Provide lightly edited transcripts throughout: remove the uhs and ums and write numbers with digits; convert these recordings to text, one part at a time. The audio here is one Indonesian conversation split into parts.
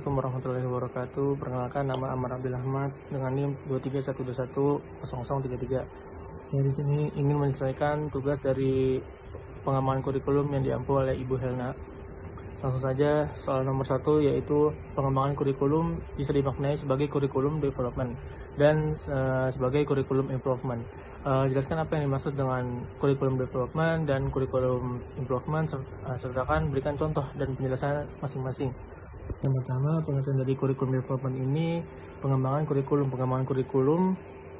Assalamualaikum warahmatullahi wabarakatuh. Perkenalkan, nama Amar Abdul Ahmad dengan NIM 231210033. Saya di sini ingin menyelesaikan tugas dari pengembangan kurikulum yang diampu oleh Ibu Helna. Langsung saja, soal nomor 1 yaitu pengembangan kurikulum bisa dimaknai sebagai kurikulum development dan sebagai kurikulum improvement. Jelaskan apa yang dimaksud dengan kurikulum development dan kurikulum improvement, sertakan berikan contoh dan penjelasan masing-masing. Yang pertama, pengertian dari kurikulum development ini pengembangan kurikulum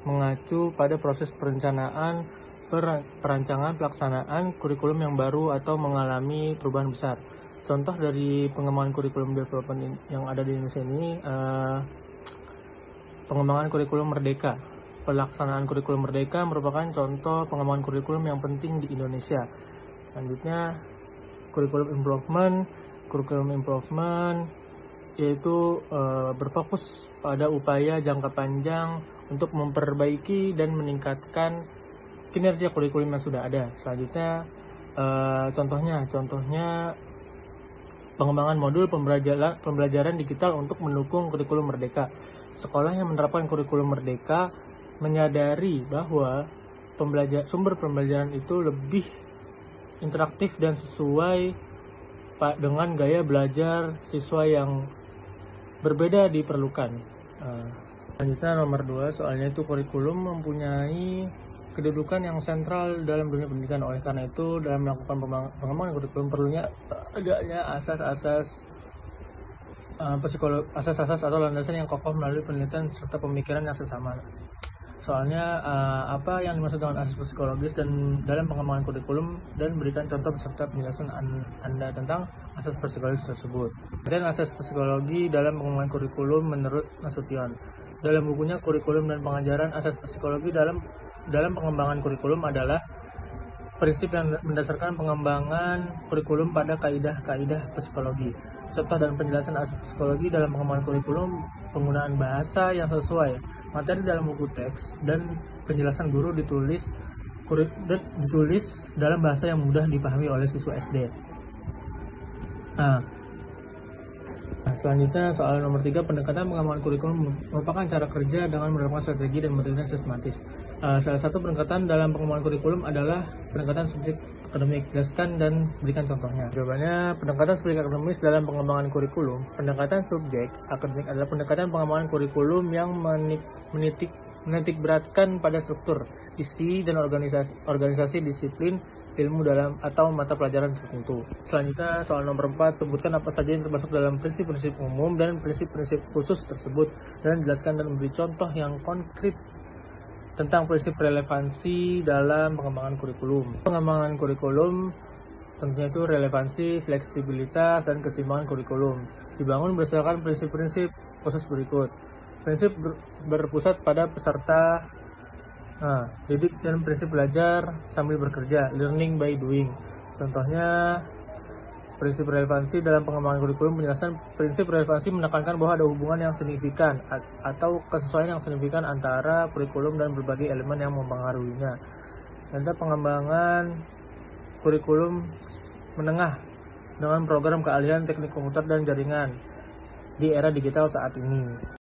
mengacu pada proses perencanaan, perancangan, pelaksanaan kurikulum yang baru atau mengalami perubahan besar. Contoh dari pengembangan kurikulum development yang ada di Indonesia ini, pengembangan kurikulum merdeka. Pelaksanaan kurikulum merdeka merupakan contoh pengembangan kurikulum yang penting di Indonesia. Selanjutnya, kurikulum improvement yaitu berfokus pada upaya jangka panjang untuk memperbaiki dan meningkatkan kinerja kurikulum yang sudah ada. Selanjutnya, contohnya pengembangan modul pembelajaran digital untuk mendukung kurikulum merdeka. Sekolah yang menerapkan kurikulum merdeka menyadari bahwa sumber pembelajaran itu lebih interaktif dan sesuai dengan gaya belajar siswa yang berbeda diperlukan. Selanjutnya nomor 2, soalnya itu kurikulum mempunyai kedudukan yang sentral dalam dunia pendidikan. Oleh karena itu, dalam melakukan pengembangan kurikulum perlunya adanya asas-asas atau landasan yang kokoh melalui penelitian serta pemikiran yang sesama. Soalnya apa yang dimaksud dengan asas psikologis dan dalam pengembangan kurikulum, dan berikan contoh beserta penjelasan Anda tentang asas psikologis tersebut. Dan asas psikologi dalam pengembangan kurikulum menurut Nasution. Dalam bukunya Kurikulum dan Pengajaran, asas psikologi dalam pengembangan kurikulum adalah prinsip yang mendasarkan pengembangan kurikulum pada kaidah-kaidah psikologi. Contoh dan penjelasan asas psikologi dalam pengembangan kurikulum: penggunaan bahasa yang sesuai, materi dalam buku teks, dan penjelasan guru ditulis dalam bahasa yang mudah dipahami oleh siswa SD. Selanjutnya soal nomor 3, pendekatan pengembangan kurikulum merupakan cara kerja dengan menerapkan strategi dan metode sistematis. Salah satu pendekatan dalam pengembangan kurikulum adalah pendekatan subjek akademik. Jelaskan dan berikan contohnya. Jawabannya, pendekatan subjek akademis dalam pengembangan kurikulum. Pendekatan subjek akademik adalah pendekatan pengembangan kurikulum yang menitik beratkan pada struktur, isi, dan organisasi disiplin ilmu dalam atau mata pelajaran tertentu. Selanjutnya soal nomor 4, sebutkan apa saja yang termasuk dalam prinsip-prinsip umum dan prinsip-prinsip khusus tersebut, dan jelaskan dan memberi contoh yang konkret tentang prinsip relevansi dalam pengembangan kurikulum. Pengembangan kurikulum tentunya itu relevansi, fleksibilitas, dan keseimbangan kurikulum dibangun berdasarkan prinsip-prinsip khusus berikut. Prinsip berpusat pada peserta didik dan prinsip belajar sambil bekerja, learning by doing. Contohnya, prinsip relevansi dalam pengembangan kurikulum. Penjelasan prinsip relevansi menekankan bahwa ada hubungan yang signifikan atau kesesuaian yang signifikan antara kurikulum dan berbagai elemen yang mempengaruhinya. Contoh pengembangan kurikulum menengah dengan program keahlian teknik komputer dan jaringan di era digital saat ini.